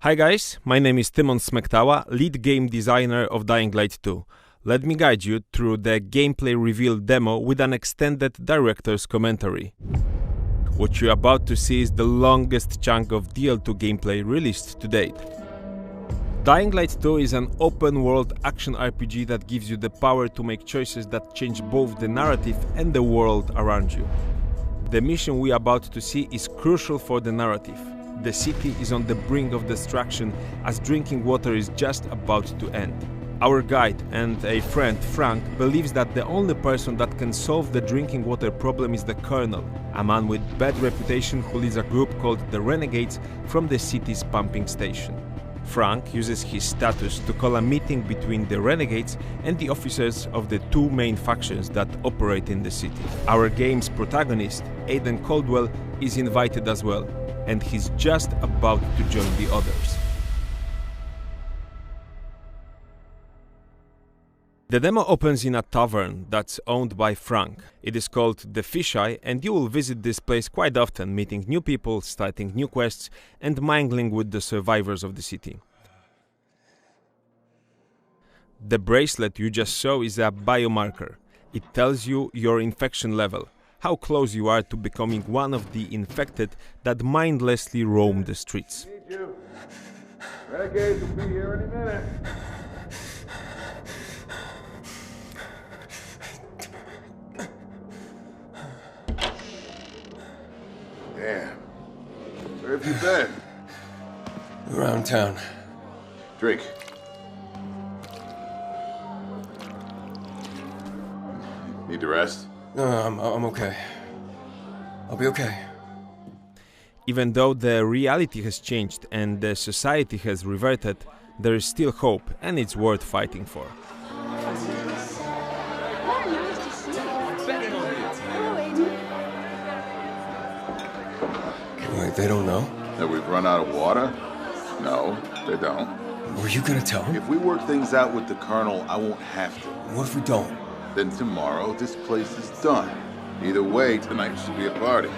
Hi guys, my name is smektalla, lead game designer of Dying Light 2. Let me guide you through the gameplay reveal demo with an extended director's commentary. What you're about to see is the longest chunk of DL2 gameplay released to date. Dying Light 2 is an open-world action RPG that gives you the power to make choices that change both the narrative and the world around you. The mission we are about to see is crucial for the narrative. The city is on the brink of destruction as drinking water is just about to end. Our guide and a friend, Frank, believes that the only person that can solve the drinking water problem is the Colonel, a man with bad reputation who leads a group called the Renegades from the city's pumping station. Frank uses his status to call a meeting between the Renegades and the officers of the two main factions that operate in the city. Our game's protagonist, Aiden Caldwell, is invited as well, and he's just about to join the others. The demo opens in a tavern that's owned by Frank. It is called The Fisheye, and you will visit this place quite often, meeting new people, starting new quests, and mingling with the survivors of the city. The bracelet you just saw is a biomarker. It tells you your infection level, how close you are to becoming one of the infected that mindlessly roam the streets. Renegades will be here any minute. Damn. Where have you been? Around town. Drink. Need to rest? No, I'm okay. I'll be okay. Even though the reality has changed and the society has reverted, there is still hope, and it's worth fighting for. Wait, they don't know? That we've run out of water? No, they don't. Were you gonna tell them? If we work things out with the Colonel, I won't have to. What if we don't? Then tomorrow, this place is done. Either way, tonight should be a party.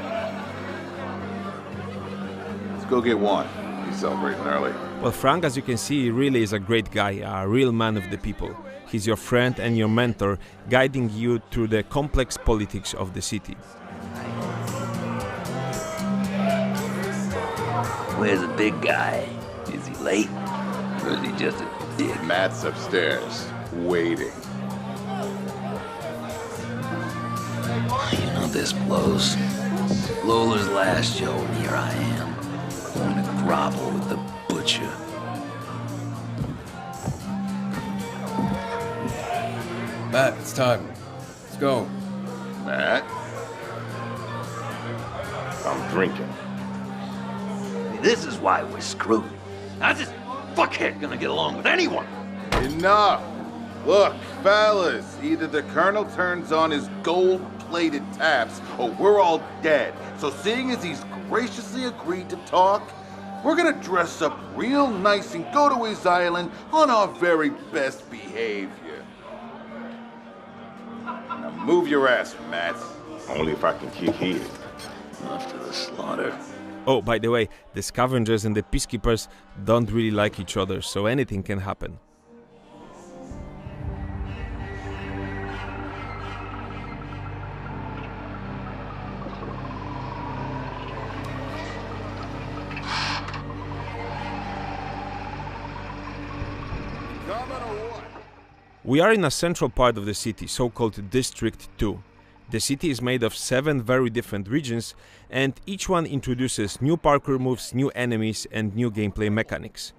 Let's go get one. He's celebrating early. Well, Frank, as you can see, really is a great guy, a real man of the people. He's your friend and your mentor, guiding you through the complex politics of the city. Where's the big guy? Is he late? Or is he just a dick? Matt's upstairs, waiting. You know this blows. Lola's last show, and here I am, going to grovel with the butcher. Matt, it's time. Let's go. Matt? I'm drinking. This is why we're screwed. How's this fuckhead gonna get along with anyone? Enough! Look, fellas, either the Colonel turns on his gold-plated taps, or we're all dead. So seeing as he's graciously agreed to talk, we're gonna dress up real nice and go to his island on our very best behavior. Now move your ass, Matt. Only if I can kick his. Off to the slaughter. Oh, by the way, the scavengers and the peacekeepers don't really like each other, so anything can happen. We are in a central part of the city, so-called District 2. The city is made of 7 very different regions, and each one introduces new parkour moves, new enemies, and new gameplay mechanics.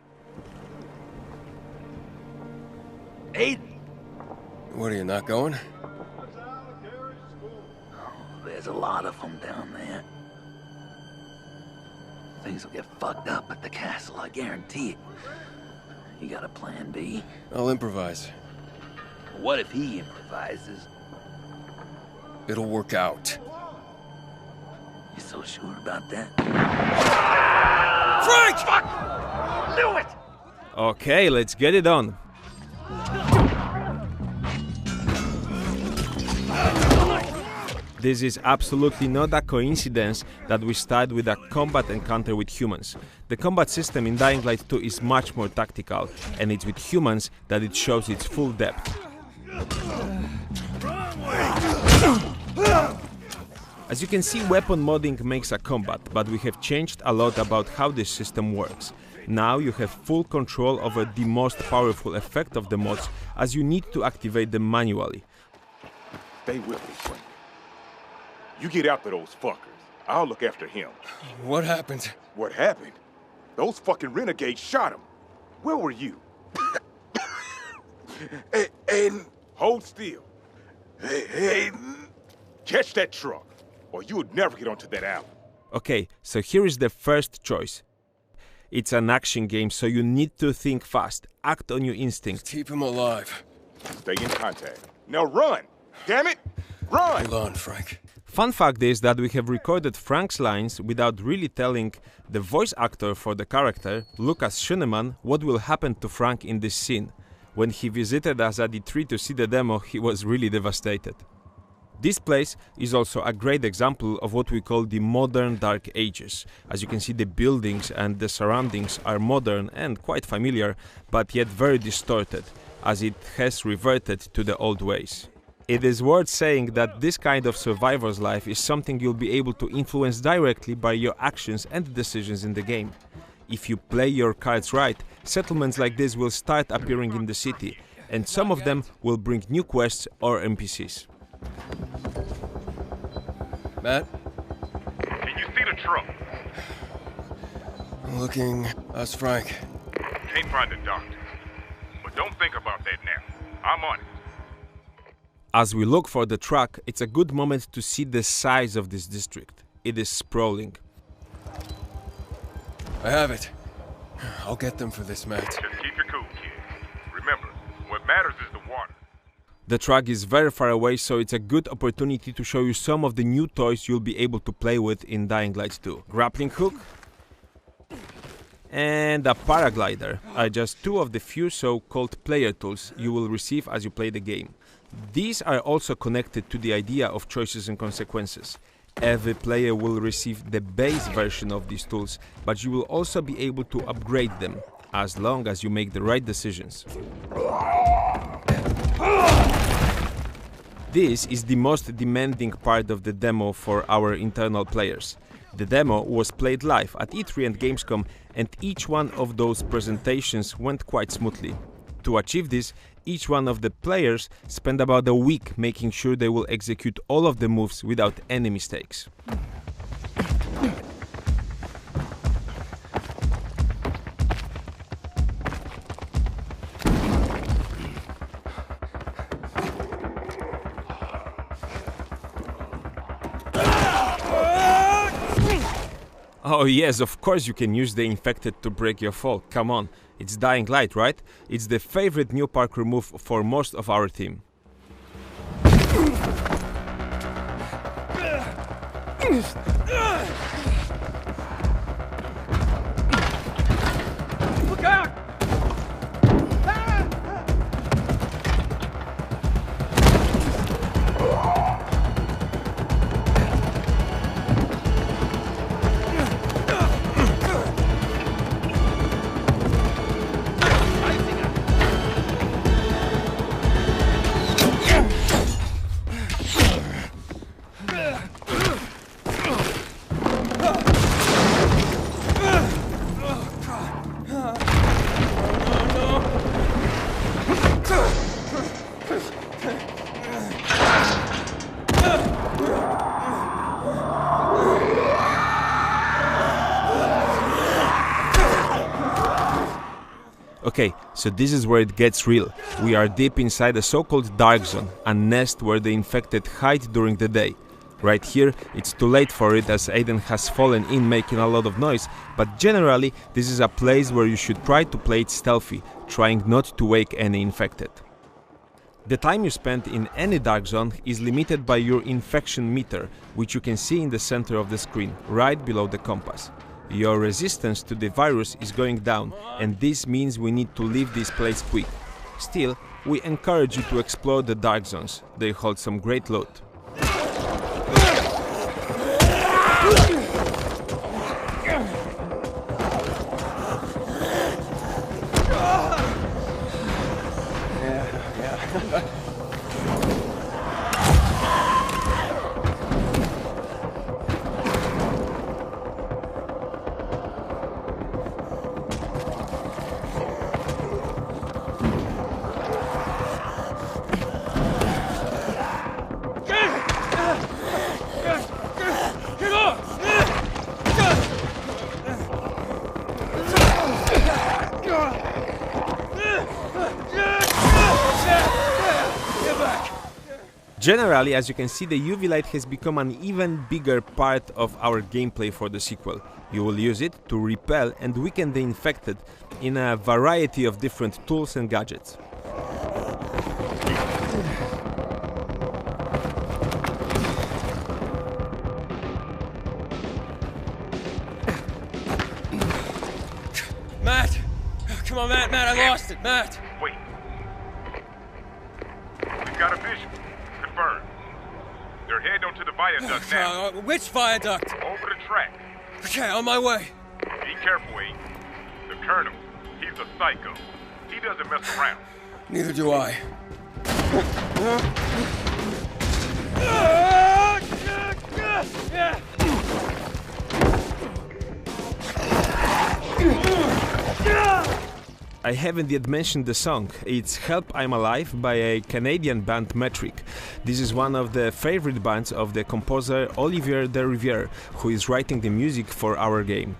Aiden! What, are you not going? There's a lot of them down there. Things will get fucked up at the castle, I guarantee it. You got a plan B? I'll improvise. What if he improvises? It'll work out. You so sure about that? Frank! Fuck! Knew it! Okay, let's get it on. This is absolutely not a coincidence that we start with a combat encounter with humans. The combat system in Dying Light 2 is much more tactical, and it's with humans that it shows its full depth. As you can see, weapon modding makes a combat, but we have changed a lot about how this system works. Now you have full control over the most powerful effect of the mods, as you need to activate them manually. Stay with me, Frank. You get after those fuckers. I'll look after him. What happened? What happened? Those fucking renegades shot him. Where were you? Aiden. Hold still. Aiden. Catch that truck, or you would never get onto that island. Okay, so here is the first choice. It's an action game, so you need to think fast, act on your instincts. Keep him alive. Stay in contact. Now run! Damn it! Run! Hold on, Frank. Fun fact is that we have recorded Frank's lines without really telling the voice actor for the character, Lucas Schoenemann, what will happen to Frank in this scene. When he visited us at E3 to see the demo, he was really devastated. This place is also a great example of what we call the modern Dark Ages. As you can see, the buildings and the surroundings are modern and quite familiar, but yet very distorted, as it has reverted to the old ways. It is worth saying that this kind of survivor's life is something you'll be able to influence directly by your actions and decisions in the game. If you play your cards right, settlements like this will start appearing in the city, and some of them will bring new quests or NPCs. Matt? Can you see the truck? I'm looking. That's Frank. Can't find the doctor. But don't think about that now. I'm on it. As we look for the truck, it's a good moment to see the size of this district. It is sprawling. I have it. I'll get them for this, Matt. Just keep your cool, kid. Remember, what matters is the water. The truck is very far away, so it's a good opportunity to show you some of the new toys you'll be able to play with in Dying Light 2. Grappling hook and a paraglider are just two of the few so-called player tools you will receive as you play the game. These are also connected to the idea of choices and consequences. Every player will receive the base version of these tools, but you will also be able to upgrade them, as long as you make the right decisions. This is the most demanding part of the demo for our internal players. The demo was played live at E3 and Gamescom, and each one of those presentations went quite smoothly. To achieve this, each one of the players spent about a week making sure they will execute all of the moves without any mistakes. Oh yes, of course you can use the infected to break your fall, come on. It's Dying Light, right? It's the favorite new parkour move for most of our team. Look out! Okay, so this is where it gets real. We are deep inside a so-called dark zone, a nest where the infected hide during the day. Right here, it's too late for it as Aiden has fallen in making a lot of noise, but generally this is a place where you should try to play it stealthy, trying not to wake any infected. The time you spend in any dark zone is limited by your infection meter, which you can see in the center of the screen, right below the compass. Your resistance to the virus is going down, and this means we need to leave this place quick. Still, we encourage you to explore the dark zones. They hold some great loot. Generally, as you can see, the UV light has become an even bigger part of our gameplay for the sequel. You will use it to repel and weaken the infected in a variety of different tools and gadgets. Matt! Come on, Matt, I lost it, Matt! Wait. We've got a visual. Confirmed. They're heading onto the viaduct now. Which viaduct? Over the track. Okay, on my way. Be careful, Aiden. The Colonel, he's a psycho. He doesn't mess around. Neither do I. I haven't yet mentioned the song. It's Help I'm Alive by a Canadian band Metric. This is one of the favorite bands of the composer Olivier de Rivière, who is writing the music for our game.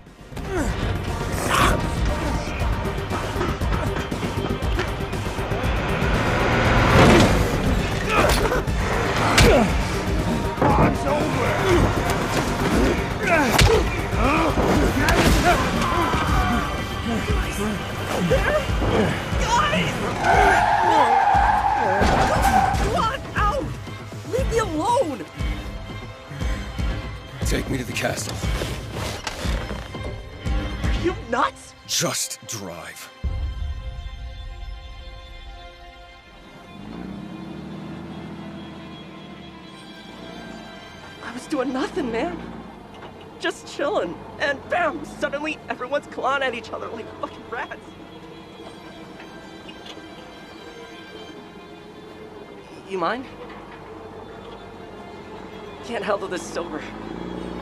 Take me to the castle. Are you nuts? Just drive. I was doing nothing, man. Just chilling. And bam, suddenly everyone's clawing at each other like fucking rats. You mind? Can't handle this sober.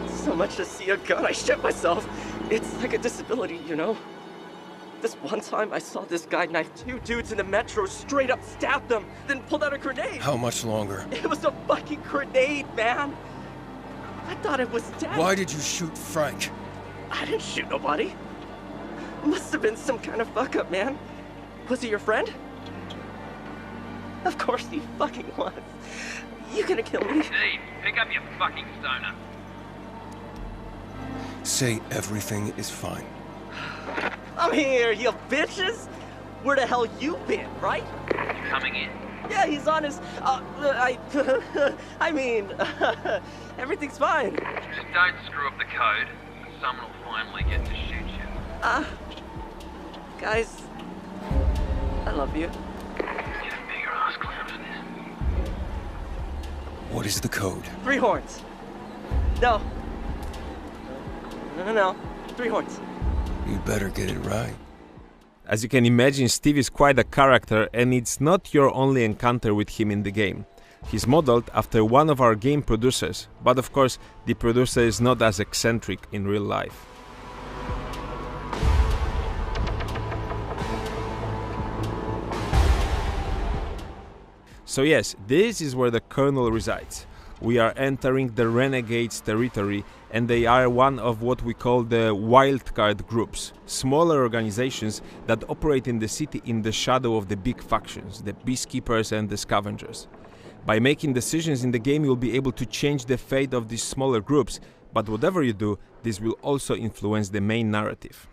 So much to see a gun, I shit myself. It's like a disability, you know? This one time I saw this guy knife two dudes in the metro, straight up stabbed them, then pulled out a grenade. How much longer? It was a fucking grenade, man. I thought it was dead. Why did you shoot Frank? I didn't shoot nobody. Must have been some kind of fuck up, man. Was he your friend? Of course he fucking was. You gonna kill me? Steve, pick up your fucking stoner. Say everything is fine. I'm here, you bitches! Where the hell you been, right? Coming in. Yeah, he's on his, I mean, everything's fine. Just don't screw up the code, and someone will finally get to shoot you. Guys, I love you. Get a bigger ass clown than this. What is the code? 3 horns. No. No. 3 horns. You better get it right. As you can imagine, Steve is quite a character, and it's not your only encounter with him in the game. He's modeled after one of our game producers, but of course the producer is not as eccentric in real life. So yes, this is where the Colonel resides. We are entering the Renegades territory, and they are one of what we call the wildcard groups, smaller organizations that operate in the city in the shadow of the big factions, the Peacekeepers and the Scavengers. By making decisions in the game, you'll be able to change the fate of these smaller groups, but whatever you do, this will also influence the main narrative.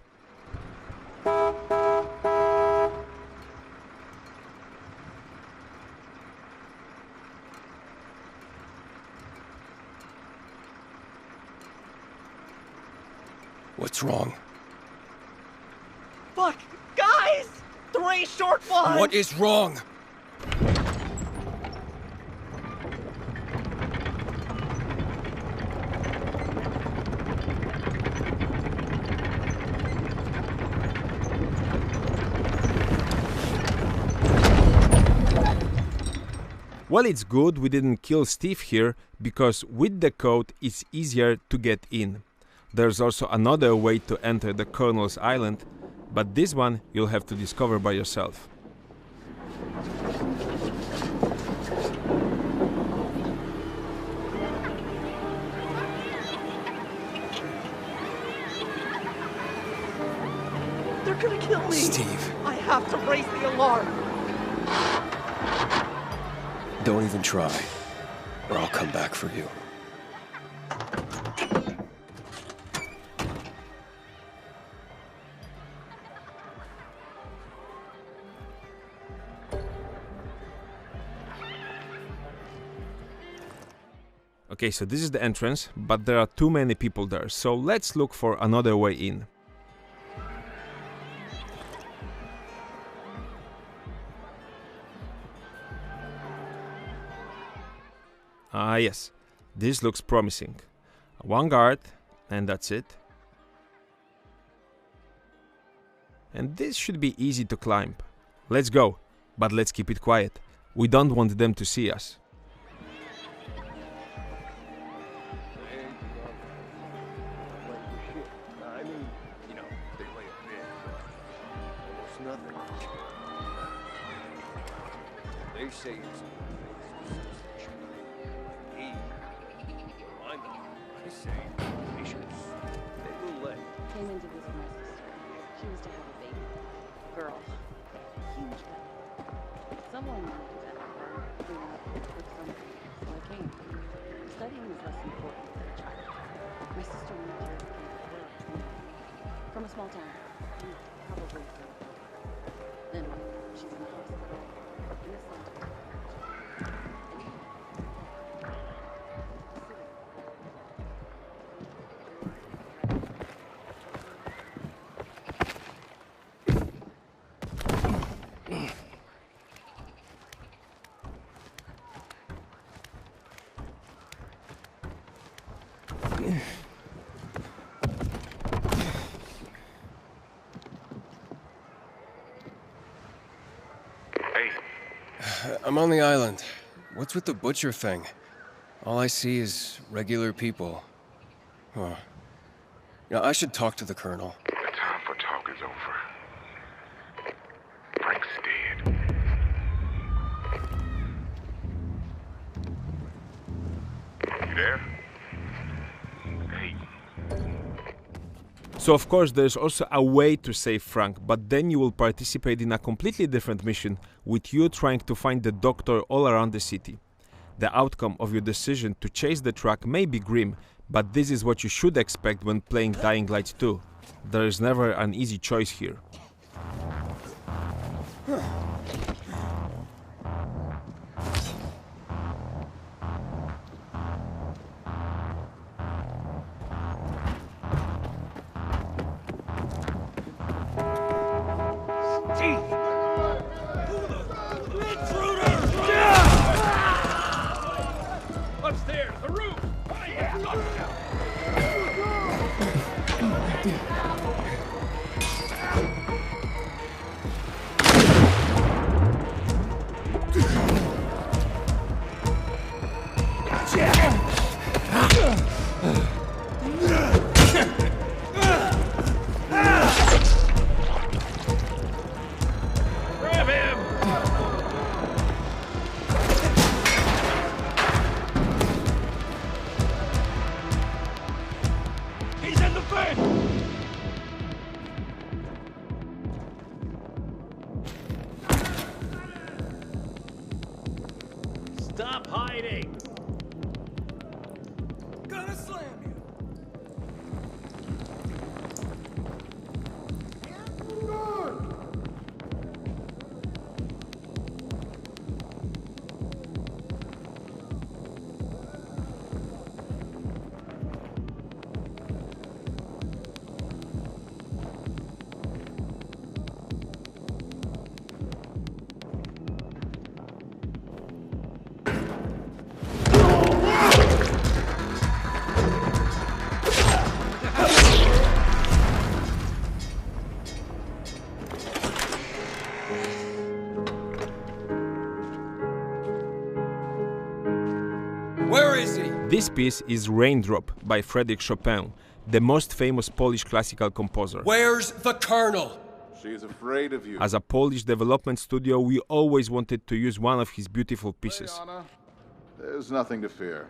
What's wrong? Fuck! Guys! 3 short ones! What is wrong? Well, it's good we didn't kill Steve here, because with the code it's easier to get in. There's also another way to enter the Colonel's Island, but this one you'll have to discover by yourself. They're gonna kill me! Steve. I have to raise the alarm! Don't even try, or I'll come back for you. Okay, so this is the entrance, but there are too many people there, so let's look for another way in. Ah yes, this looks promising. One guard, and that's it. And this should be easy to climb. Let's go, but let's keep it quiet. We don't want them to see us. They say it's I say patience. They will let. Came into this with my sister. She was to have a baby. Girl. Huge family. Someone wanted to bet for her doing with something. So I came. Studying is less important than a child. My sister moved here from a small town. Probably. Then she's in the hospital. In the center. I'm on the island. What's with the butcher thing? All I see is regular people. Huh. You know, I should talk to the Colonel. The time for talk is over. Frank's dead. You there? Hey. So of course there's also a way to save Frank, but then you will participate in a completely different mission, with you trying to find the doctor all around the city. The outcome of your decision to chase the truck may be grim, but this is what you should expect when playing Dying Light 2. There is never an easy choice here. Upstairs, the roof! Grab him! He's in the vent! Stop hiding! Gonna slam you! This piece is Raindrop by Frédéric Chopin, the most famous Polish classical composer. Where's the Colonel? She's afraid of you. As a Polish development studio, we always wanted to use one of his beautiful pieces. Anna, there's nothing to fear.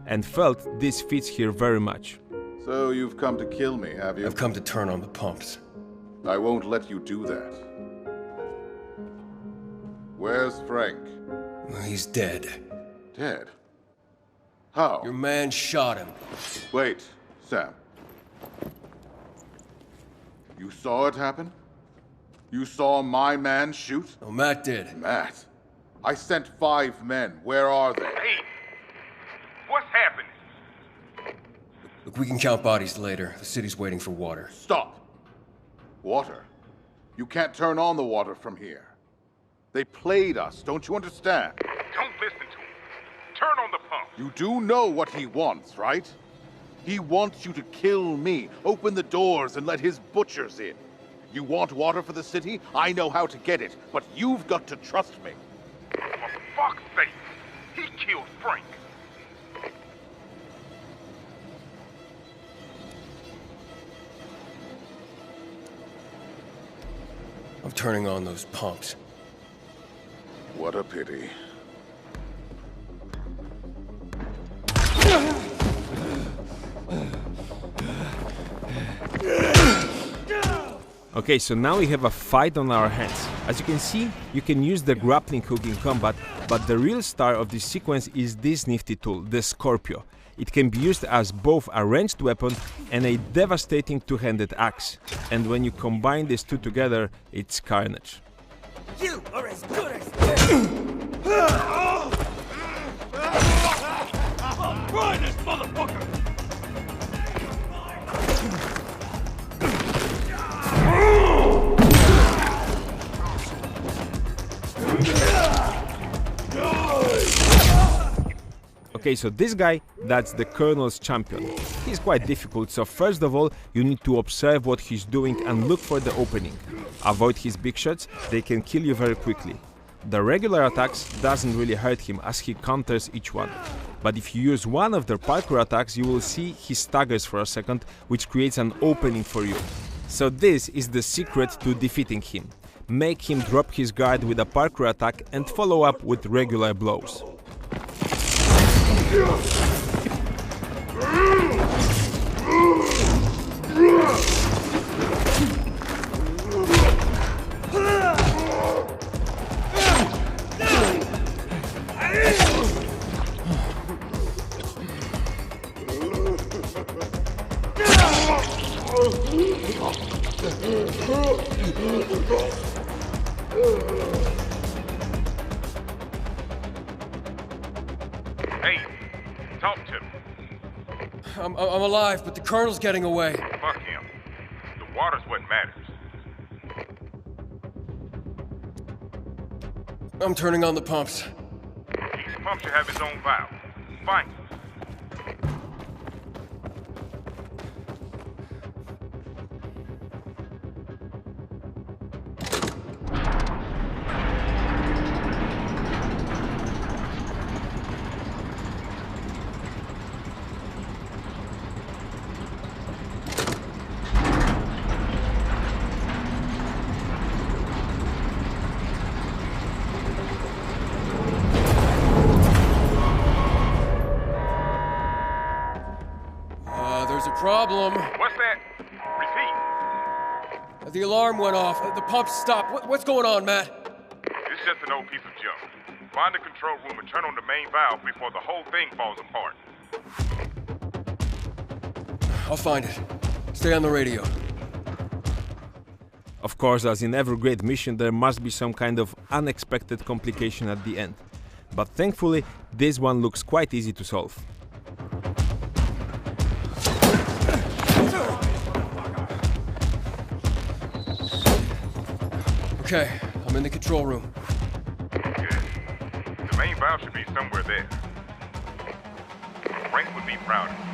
And felt this fits here very much. So you've come to kill me, have you? I've come to turn on the pumps. I won't let you do that. Where's Frank? He's dead. Dead? How? Your man shot him. Wait, Sam. You saw it happen? You saw my man shoot? No, Matt did. Matt? I sent 5 men. Where are they? Hey, what's happening? Look, we can count bodies later. The city's waiting for water. Stop. Water? You can't turn on the water from here. They played us, don't you understand? Don't listen to him. Turn on the pump. You do know what he wants, right? He wants you to kill me, open the doors and let his butchers in. You want water for the city? I know how to get it, but you've got to trust me. For fuck's sake, he killed Frank. I'm turning on those pumps. What a pity. Okay, so now we have a fight on our hands. As you can see, you can use the grappling hook in combat, but the real star of this sequence is this nifty tool, the Scorpio. It can be used as both a ranged weapon and a devastating two-handed axe. And when you combine these two together, it's carnage. You are as good as dead. Run this motherfucker! Okay, so this guy, that's the Colonel's champion. He's quite difficult, so first of all, you need to observe what he's doing and look for the opening. Avoid his big shots, they can kill you very quickly. The regular attacks doesn't really hurt him as he counters each one. But if you use one of their parkour attacks, you will see he staggers for a second, which creates an opening for you. So this is the secret to defeating him. Make him drop his guard with a parkour attack and follow up with regular blows. Hey, talk to me. I'm alive, but the Colonel's getting away. Fuck him. The water's what matters. I'm turning on the pumps. Each pump should have its own valve. Find it. There's a problem. What's that? Repeat. The alarm went off. The pumps stopped. What's going on, Matt? It's just an old piece of junk. Find the control room and turn on the main valve before the whole thing falls apart. I'll find it. Stay on the radio. Of course, as in every great mission, there must be some kind of unexpected complication at the end. But thankfully, this one looks quite easy to solve. Okay, I'm in the control room. Good. The main valve should be somewhere there. Frank would be proud of you.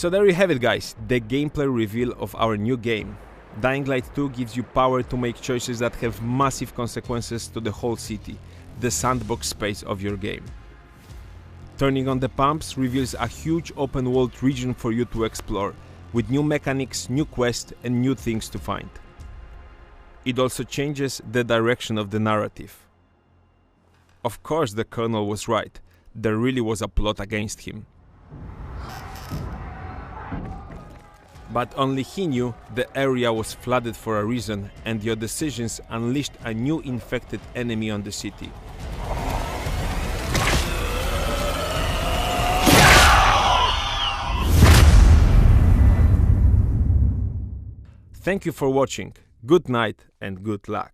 So there you have it, guys, the gameplay reveal of our new game. Dying Light 2 gives you power to make choices that have massive consequences to the whole city, the sandbox space of your game. Turning on the pumps reveals a huge open world region for you to explore, with new mechanics, new quests and new things to find. It also changes the direction of the narrative. Of course the Colonel was right, there really was a plot against him. But only he knew the area was flooded for a reason, and your decisions unleashed a new infected enemy on the city. Thank you for watching, good night and good luck.